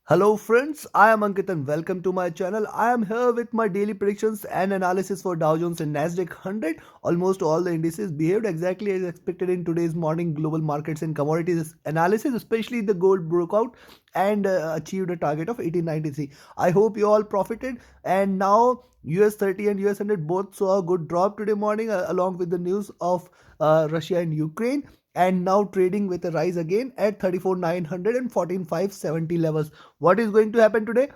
Hello friends, I am Ankit and welcome to my channel. I am here with my daily predictions and analysis for Dow Jones and NASDAQ 100. Almost all the indices behaved exactly as expected in today's morning global markets and commodities analysis, especially the gold broke out and achieved a target of 1893. I hope you all profited, and now US30 and US100 both saw a good drop today morning along with the news of Russia and Ukraine, and now trading with a rise again at 34,900 and 14,570 levels. What is going to happen today?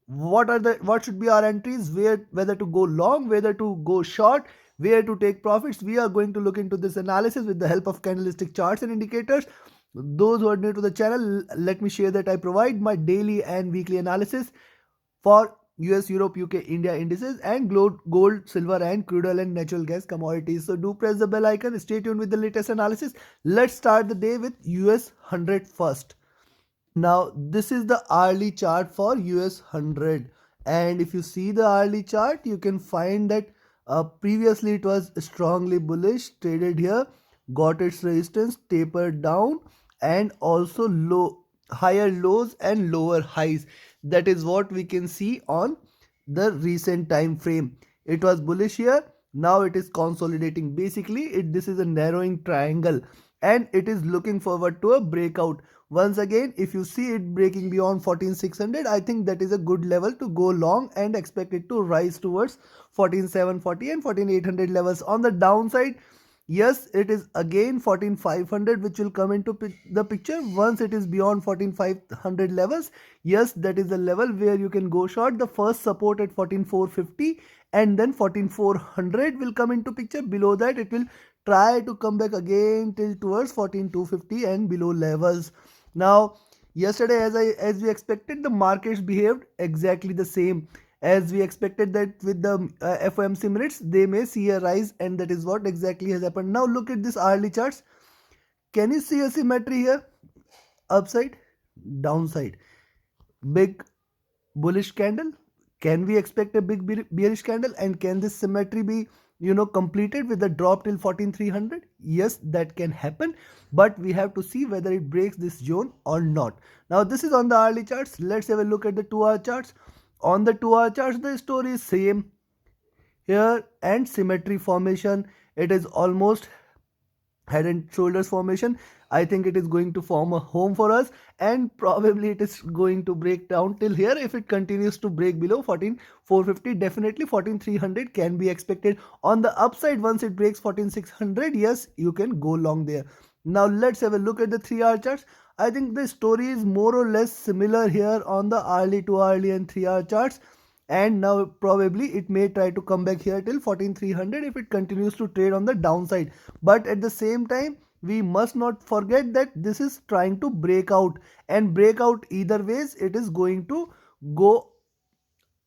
What should be our entries, whether to go long, whether to go short, where to take profits? We are going to look into this analysis with the help of candlestick charts and indicators. Those who are new to the channel, let me share that I provide my daily and weekly analysis for US, Europe, UK, India indices and gold, silver and crude oil and natural gas commodities. So do press the bell icon. Stay tuned with the latest analysis. Let's start the day with US 100 first. Now this is the hourly chart for US 100, and if you see the hourly chart you can find that previously it was strongly bullish, traded here, got its resistance, tapered down, and also higher lows and lower highs. That is what we can see on the recent time frame. It was bullish here, now it is consolidating. Basically this is a narrowing triangle and it is looking forward to a breakout. Once again, if you see it breaking beyond 14,600, I think that is a good level to go long and expect it to rise towards 14,740 and 14,800 levels. On the downside, yes, it is again 14,500 which will come into the picture. Once it is beyond 14,500 levels, yes, that is the level where you can go short. The first support at 14,450 and then 14,400 will come into picture. Below that, it will try to come back again till towards 14,250 and below levels. Now, yesterday, as we expected, the markets behaved exactly the same as we expected, that with the FOMC minutes they may see a rise, and that is what exactly has happened. Now look at this hourly charts. Can you see a symmetry here? Upside, downside, big bullish candle. Can we expect a big bearish candle, and can this symmetry be completed with a drop till 14,300? Yes, that can happen, but we have to see whether it breaks this zone or not. Now this is on the hourly charts. Let's have a look at the 2-hour charts. On the 2-hour charts, the story is same here, and symmetry formation. It is almost head and shoulders formation. I think it is going to form a home for us, and probably it is going to break down till here. If it continues to break below 14,450, definitely 14,300 can be expected. On the upside, once it breaks 14,600, yes, you can go long there. Now let's have a look at the 3-hour charts. I think the story is more or less similar here on the hourly, 2-hourly and 3-hour charts, and now probably it may try to come back here till 14,300 if it continues to trade on the downside. But at the same time, we must not forget that this is trying to break out, and break out either ways, it is going to go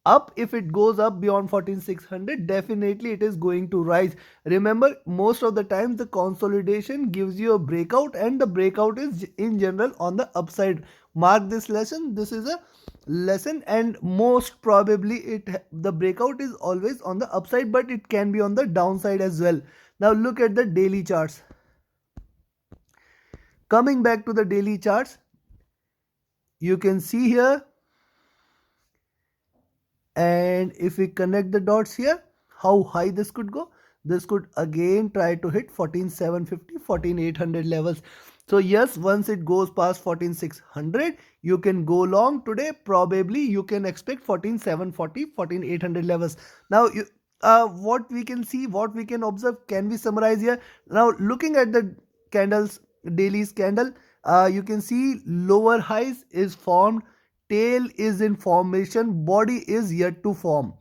up. If it goes up beyond 14,600, definitely it is going to rise. Remember, most of the times the consolidation gives you a breakout, and the breakout is in general on the upside. Mark this lesson. This is a lesson, and most probably the breakout is always on the upside, but it can be on the downside as well. Now look at the daily charts. Coming back to the daily charts, you can see here, and if we connect the dots here, how high this could go. This could again try to hit 14,750, 14,800 levels. So yes, once it goes past 14,600, you can go long today. Probably you can expect 14,740, 14,800 levels. Now what we can see, what we can observe, can we summarize here? Now looking at the candles, daily's candle, you can see lower highs is formed, tail is in formation, body is yet to form.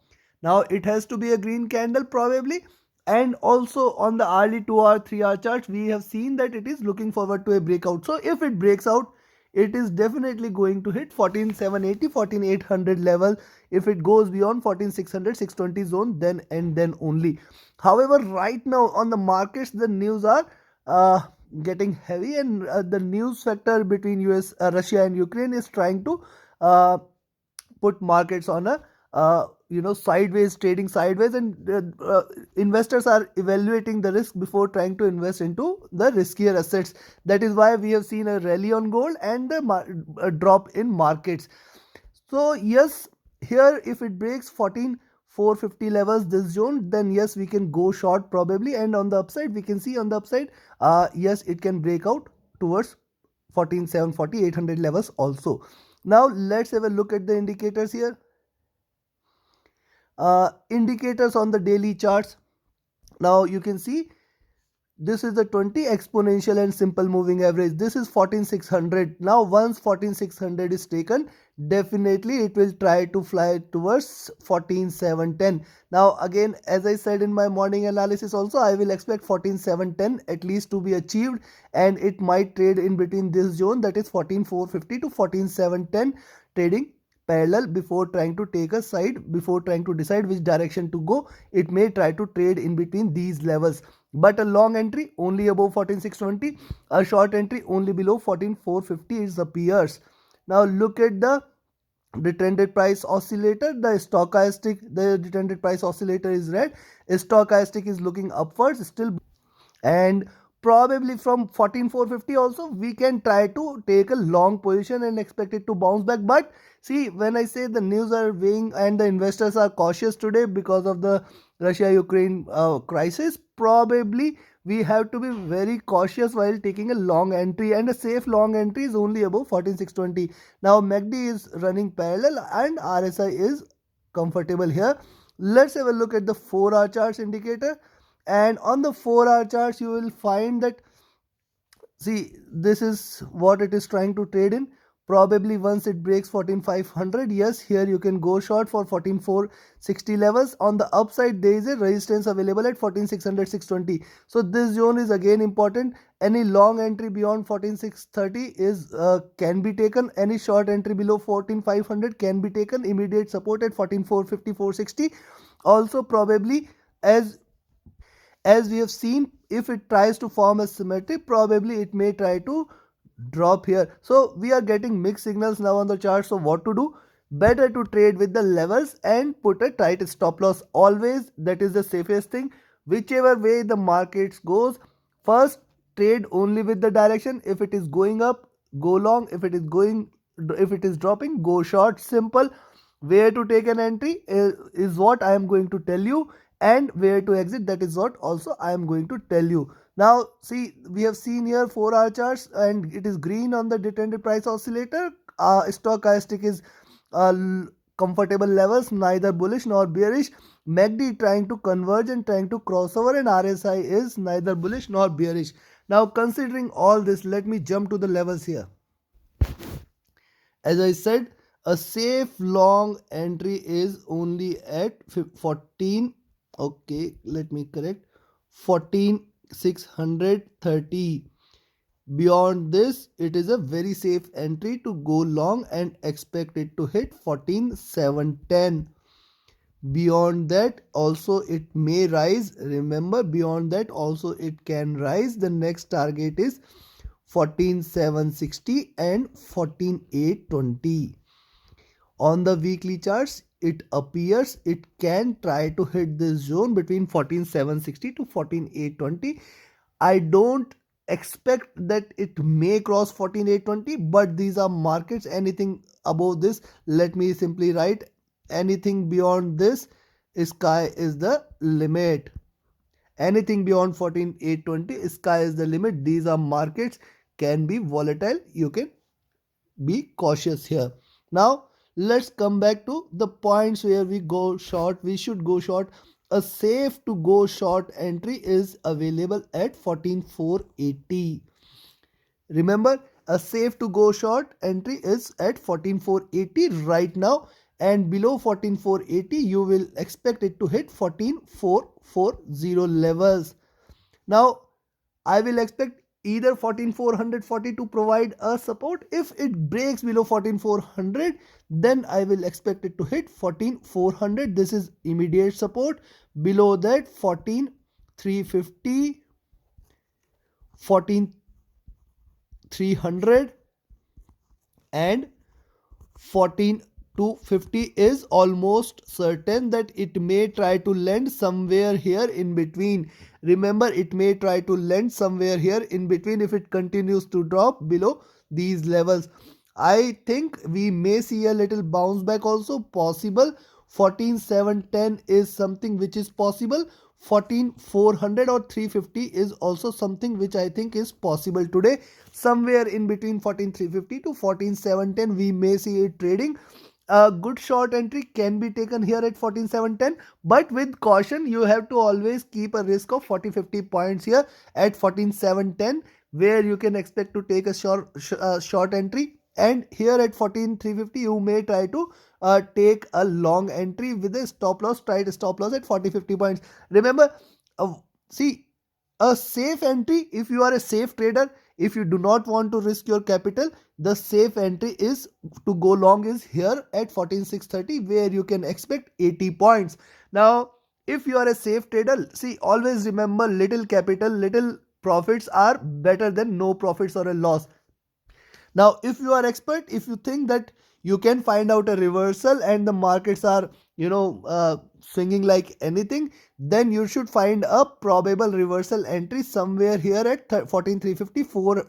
Now it has to be a green candle probably. And also on the hourly, 2-hour, 3-hour charts, we have seen that it is looking forward to a breakout. So if it breaks out, it is definitely going to hit 14,780, 14,800 level. If it goes beyond 14,600, 620 zone, then and then only. However, right now on the markets, the news are getting heavy, and the news factor between Russia and Ukraine is trying to put markets on a sideways, trading sideways, and investors are evaluating the risk before trying to invest into the riskier assets. That is why we have seen a rally on gold and a drop in markets. So yes, here if it breaks 14,450 levels, this zone, then yes, we can go short probably. And on the upside, we can see on the upside, yes, it can break out towards 14,740, 800 levels also. Now let's have a look at the indicators here. Indicators on the daily charts. Now you can see this is the 20 exponential and simple moving average. This is 14,600. Now once 14,600 is taken, definitely it will try to fly towards 14,710. Now again, as I said in my morning analysis also, I will expect 14,710 at least to be achieved, and it might trade in between this zone, that is 14,450 to 14,710, trading parallel before trying to take a side, before trying to decide which direction to go. It may try to trade in between these levels, but a long entry only above 14,620, a short entry only below 14,450 is appears. Now look at the trended price oscillator, the stochastic. The trended price oscillator is red, stochastic is looking upwards still, and probably from 14,450 also we can try to take a long position and expect it to bounce back. But see, when I say the news are weighing and the investors are cautious today because of the Russia Ukraine crisis, probably we have to be very cautious while taking a long entry, and a safe long entry is only above 14,620. Now MACD is running parallel and RSI is comfortable here. Let's have a look at the 4-hour charts indicator. And on the 4-hour charts you will find that, see, this is what it is trying to trade in. Probably once it breaks 14,500, yes, here you can go short for 14,460 levels. On the upside there is a resistance available at 14,600, 620. So this zone is again important. Any long entry beyond 14,630 is can be taken. Any short entry below 14,500 can be taken. Immediate support at 14,450, 460. Also probably, as we have seen, if it tries to form a symmetry, probably it may try to drop here. So we are getting mixed signals now on the chart. So what to do? Better to trade with the levels and put a tight stop loss always. That is the safest thing. Whichever way the markets goes, first trade only with the direction. If it is going up, go long. If it is dropping, go short. Simple. Where to take an entry is what I am going to tell you, and where to exit, that is what also I am going to tell you. Now see, we have seen here 4-hour charts and it is green on the trended price oscillator. Stochastic is comfortable levels, neither bullish nor bearish. MACD trying to converge and trying to cross over, and RSI is neither bullish nor bearish. Now considering all this, let me jump to the levels here. As I said, a safe long entry is only at 14, okay, let me correct, 14,630. Beyond this, it is a very safe entry to go long and expect it to hit 14,710. Beyond that also it may rise. Remember, beyond that also it can rise. The next target is 14,760 and 14,820. On the weekly charts, it appears it can try to hit this zone between 14,760 to 14,820. I don't expect that it may cross 14,820, but these are markets. Anything above this, let me simply write, anything beyond this, sky is the limit. Anything beyond 14,820, sky is the limit. These are markets, can be volatile. You can be cautious here. Now let's come back to the points where we go short. We should go short. A safe to go short entry is available at 14,480. Remember, a safe to go short entry is at 14,480 right now, and below 14,480 you will expect it to hit 14,440 levels. Now I will expect either 14,440 to provide a support. If it breaks below 14,400, then I will expect it to hit 14,400. This is immediate support. Below that, 14,350, 14,300 and 14,250 is almost certain that it may try to land somewhere here in between. Remember, it may try to land somewhere here in between if it continues to drop below these levels. I think we may see a little bounce back also possible. 14,710 is something which is possible. 14,400 or 350 is also something which I think is possible today. Somewhere in between 14,350 to 14,710 we may see it trading. A good short entry can be taken here at 14,710, but with caution. You have to always keep a risk of 40-50 points here at 14,710, where you can expect to take a short entry, and here at 14,350 you may try to take a long entry with a stop loss. Try to stop loss at 40-50 points. Remember, uh, see, a safe entry, if you are a safe trader, if you do not want to risk your capital, the safe entry is to go long is here at 14,630, where you can expect 80 points. Now if you are a safe trader, see, always remember, little capital, little profits are better than no profits or a loss. Now if you are expert, if you think that you can find out a reversal and the markets are, swinging like anything, then you should find a probable reversal entry somewhere here at 14,350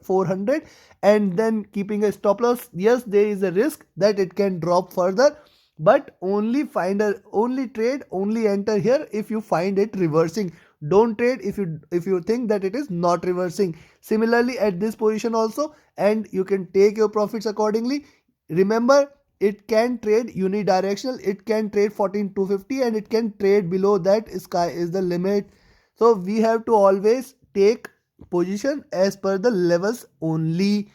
400, and then keeping a stop loss. Yes, there is a risk that it can drop further, but only trade, only enter here if you find it reversing. Don't trade if you think that it is not reversing. Similarly at this position also, and you can take your profits accordingly. Remember, it can trade unidirectional, it can trade 14,250, and it can trade below that. Sky is the limit. So we have to always take position as per the levels only.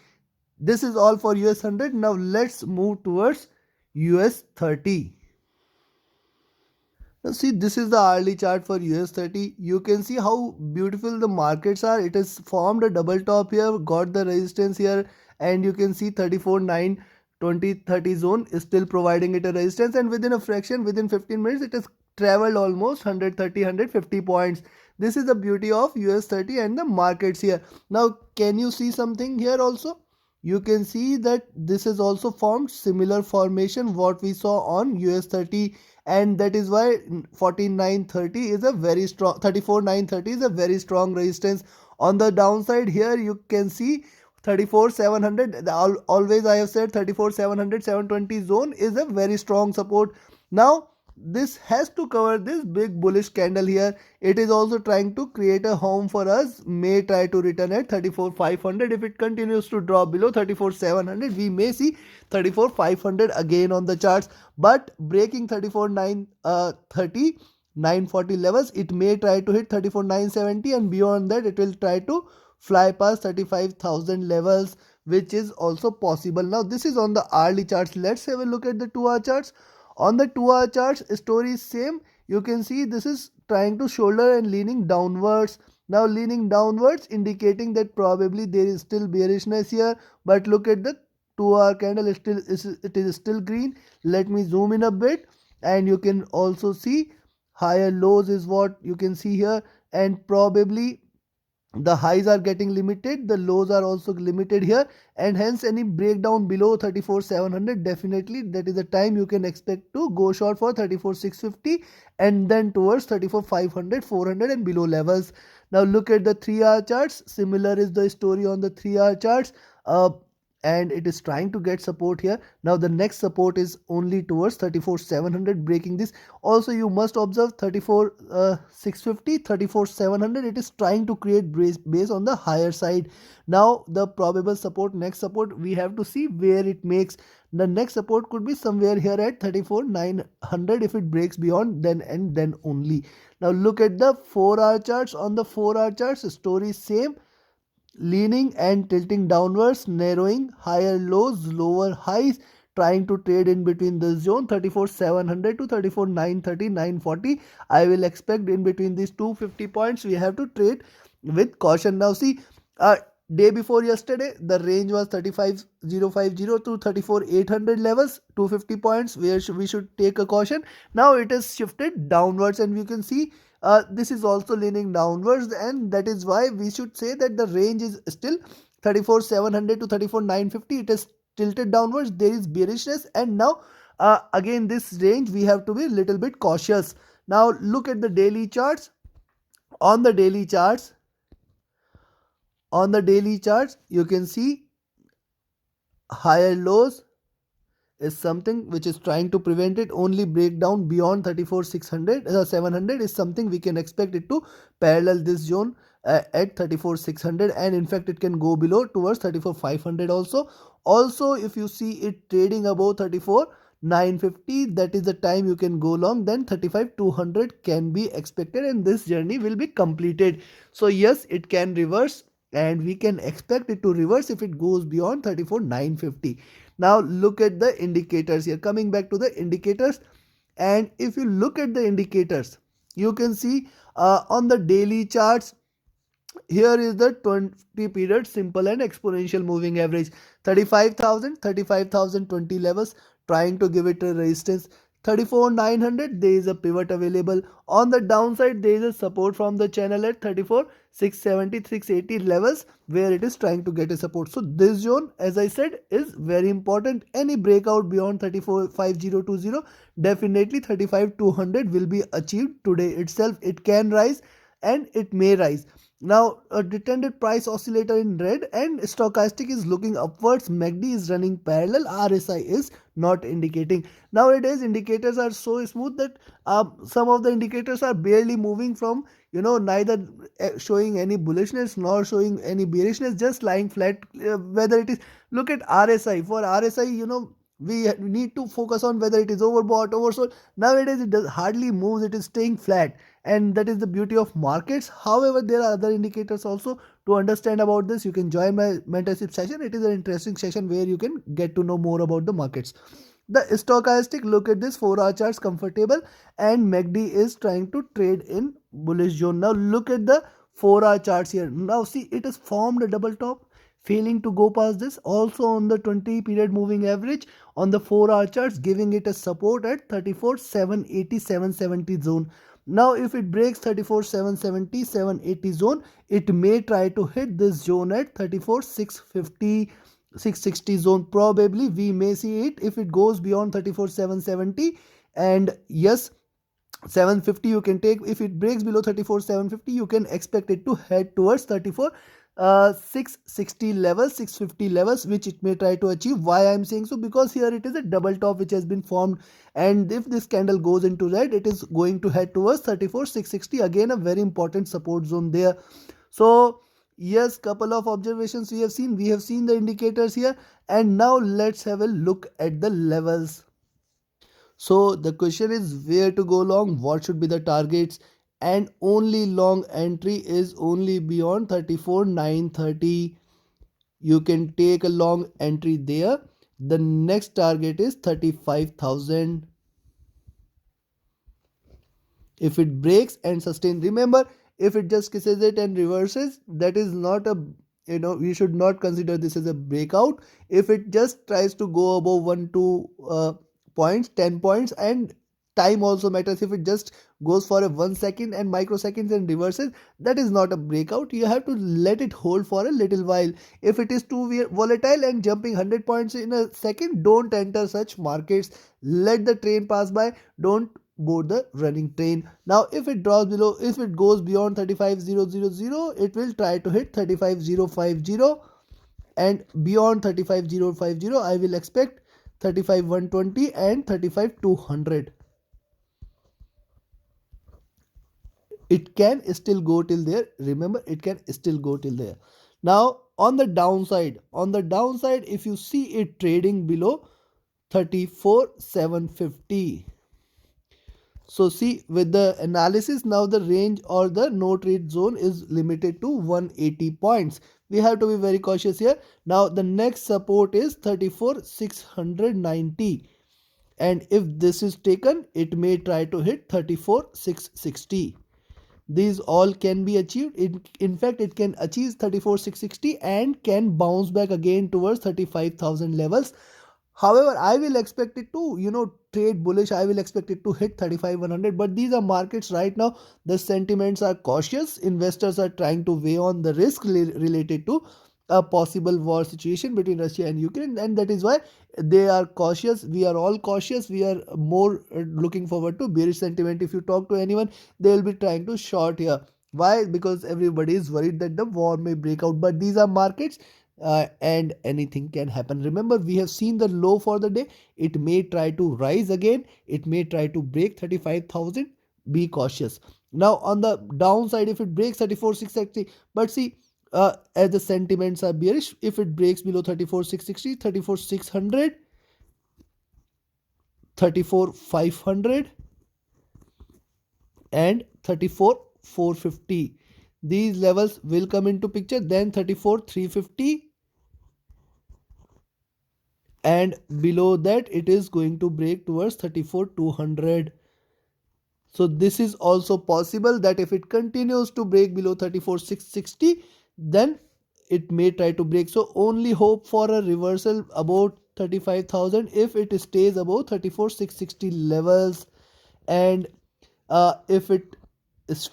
This is all for US100. Now let's move towards US30. Now see, this is the hourly chart for US30. You can see how beautiful the markets are. It has formed a double top here, got the resistance here, and you can see 34.9 20 30 zone is still providing it a resistance, and within a fraction, within 15 minutes, it has traveled almost 150 points. This is the beauty of US30 and the markets here. Now can you see something here also? You can see that this is also formed similar formation what we saw on US30, and that is why 14,930 is a very strong, 34,930 is a very strong resistance. On the downside here you can see 34,700. Always I have said 34,700 720 zone is a very strong support. Now this has to cover this big bullish candle here. It is also trying to create a home for us, may try to return at 34,500. If it continues to drop below 34,700, we may see 34,500 again on the charts, but breaking 34,930 940 levels, it may try to hit 34,970, and beyond that it will try to fly past 35,000 levels, which is also possible. Now this is on the hourly charts. Let's have a look at the 2-hour charts. On the 2-hour charts, story is same. You can see this is trying to shoulder and leaning downwards. Now leaning downwards, indicating that probably there is still bearishness here, but look at the 2-hour candle, it is still green. Let me zoom in a bit, and you can also see higher lows is what you can see here, and probably the highs are getting limited, the lows are also limited here, and hence any breakdown below 34,700, definitely that is the time you can expect to go short for 34,650, and then towards 34,500 400 and below levels. Now look at the 3-hour charts. Similar is the story on the 3-hour charts, and it is trying to get support here. Now the next support is only towards 34,700, breaking this. Also you must observe 34,650 34,700, it is trying to create base on the higher side. Now the probable support, next support, we have to see where it makes. The next support could be somewhere here at 34,900. If it breaks beyond, then and then only. Now look at the 4-hour charts. On the 4-hour charts, story is same, leaning and tilting downwards, narrowing, higher lows, lower highs, trying to trade in between the zone 34,700 to 34,930 940. I will expect in between these 250 points we have to trade with caution. Now see, day before yesterday the range was 35,050 to 34,800 levels, 250 points where we should take a caution. Now it has shifted downwards, and you can see this is also leaning downwards, and that is why we should say that the range is still 34,700 to 34,950. It is tilted downwards, there is bearishness, and now again this range we have to be a little bit cautious. Now look at the daily charts. On the daily charts, you can see higher lows is something which is trying to prevent it. Only breakdown beyond 34,600 700 is something we can expect it to parallel this zone at 34,600, and in fact it can go below towards 34,500 also. Also, if you see it trading above 34,950, that is the time you can go long. Then 35,200 can be expected and this journey will be completed. So yes, it can reverse and we can expect it to reverse if it goes beyond 34,950. Now look at the indicators here. Coming back to the indicators, and if you look at the indicators, you can see on the daily charts, here is the 20 period simple and exponential moving average. 35,000, 35,020 levels, trying to give it a resistance. 34,900, there is a pivot available. On the downside, there is a support from the channel at 34,670, 680 levels, where it is trying to get a support. So this zone, as I said, is very important. Any breakout beyond 34,5020, definitely 35,200 will be achieved today itself. It can rise and it may rise. Now a detrended price oscillator in red and stochastic is looking upwards. MACD is running parallel. RSI is not indicating. Nowadays indicators are so smooth that some of the indicators are barely moving from, neither showing any bullishness nor showing any bearishness, just lying flat. Whether it is, look at RSI. For RSI, we need to focus on whether it is overbought, oversold. Nowadays it does hardly moves, it is staying flat, and that is the beauty of markets. However, there are other indicators also. To understand about this, you can join my mentorship session. It is an interesting session where you can get to know more about the markets. The stochastic, look at this 4 hour charts, comfortable, and MACD is trying to trade in bullish zone. Now look at the 4 hour charts here. Now see, it has formed a double top, failing to go past this. Also on the 20 period moving average, on the 4 hour charts, giving it a support at 34,780, 770 zone. Now if it breaks 34,770, 780 zone, it may try to hit this zone at 34,650, 660 zone. Probably we may see it if it goes beyond 34,770. And yes, 750 you can take. If it breaks below 34,750, you can expect it to head towards 34 660 levels, 650 levels, which it may try to achieve. Why I am saying so? Because here it is a double top which has been formed, and if this candle goes into red, it is going to head towards 34 660, again a very important support zone there. So yes, couple of observations we have seen. We have seen the indicators here, and now let's have a look at the levels. So the question is where to go long, what should be the targets, and only long entry is only beyond 34,930. You can take a long entry there. The next target is 35,000. If it breaks and sustains, remember, if it just kisses it and reverses, that is not a, you should not consider this as a breakout. If it just tries to go above 1 2 points, 10 points, and time also matters. If it just goes for a 1 second and microseconds and reverses, that is not a breakout. You have to let it hold for a little while. If it is too volatile and jumping 100 points in a second, don't enter such markets. Let the train pass by. Don't board the running train. Now if it drops below, if it goes beyond 35,000, it will try to hit 35,050, and beyond 35,050 I will expect 35,120 and 35,200. It can still go till there. Remember, it can still go till there. Now on the downside, if you see it trading below 34,750, so see, with the analysis, now the range or the no trade zone is limited to 180 points. We have to be very cautious here. Now the next support is 34,690, and if this is taken, it may try to hit 34,660. These all can be achieved. In fact, it can achieve 34,660 and can bounce back again towards 35,000 levels. However, I will expect it to, trade bullish. I will expect it to hit 35,100. But these are markets right now. The sentiments are cautious. Investors are trying to weigh on the risk related to a possible war situation between Russia and Ukraine. And that is why they are cautious. We are all cautious. We are more looking forward to bearish sentiment. If you talk to anyone, they will be trying to short here. Why? Because everybody is worried that the war may break out. But these are markets. and anything can happen. Remember, we have seen the low for the day. It may try to rise again. It may try to break 35,000. Be cautious. Now on the downside, if it breaks 34,660, but see, as the sentiments are bearish, if it breaks below 34,660, 34,600, 34,500 and 34,450, these levels will come into picture. Then 34,350, and below that it is going to break towards 34,200. So this is also possible that if it continues to break below 34,660, then it may try to break. So only hope for a reversal about 35,000 if it stays above 34,660 levels. And if it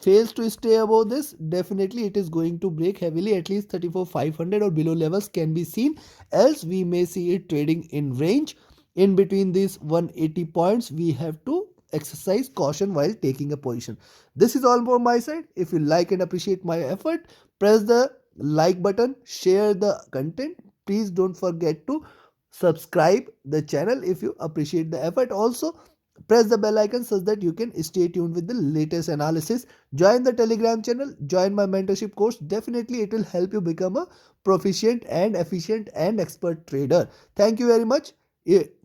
fails to stay above this, definitely it is going to break heavily. At least 34,500 or below levels can be seen, else we may see it trading in range. In between these 180 points, we have to exercise caution while taking a position. This is all from my side. If you like and appreciate my effort, press the like button, share the content. Please don't forget to subscribe the channel if you appreciate the effort. Also, press the bell icon so that you can stay tuned with the latest analysis. Join the Telegram channel, join my mentorship course. Definitely it will help you become a proficient and efficient and expert trader. Thank you very much.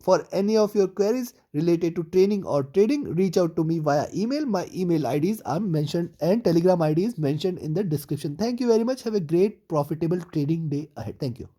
For any of your queries related to training or trading, reach out to me via email. My email IDs are mentioned and Telegram ID is mentioned in the description. Thank you very much. Have a great profitable trading day ahead. Thank you.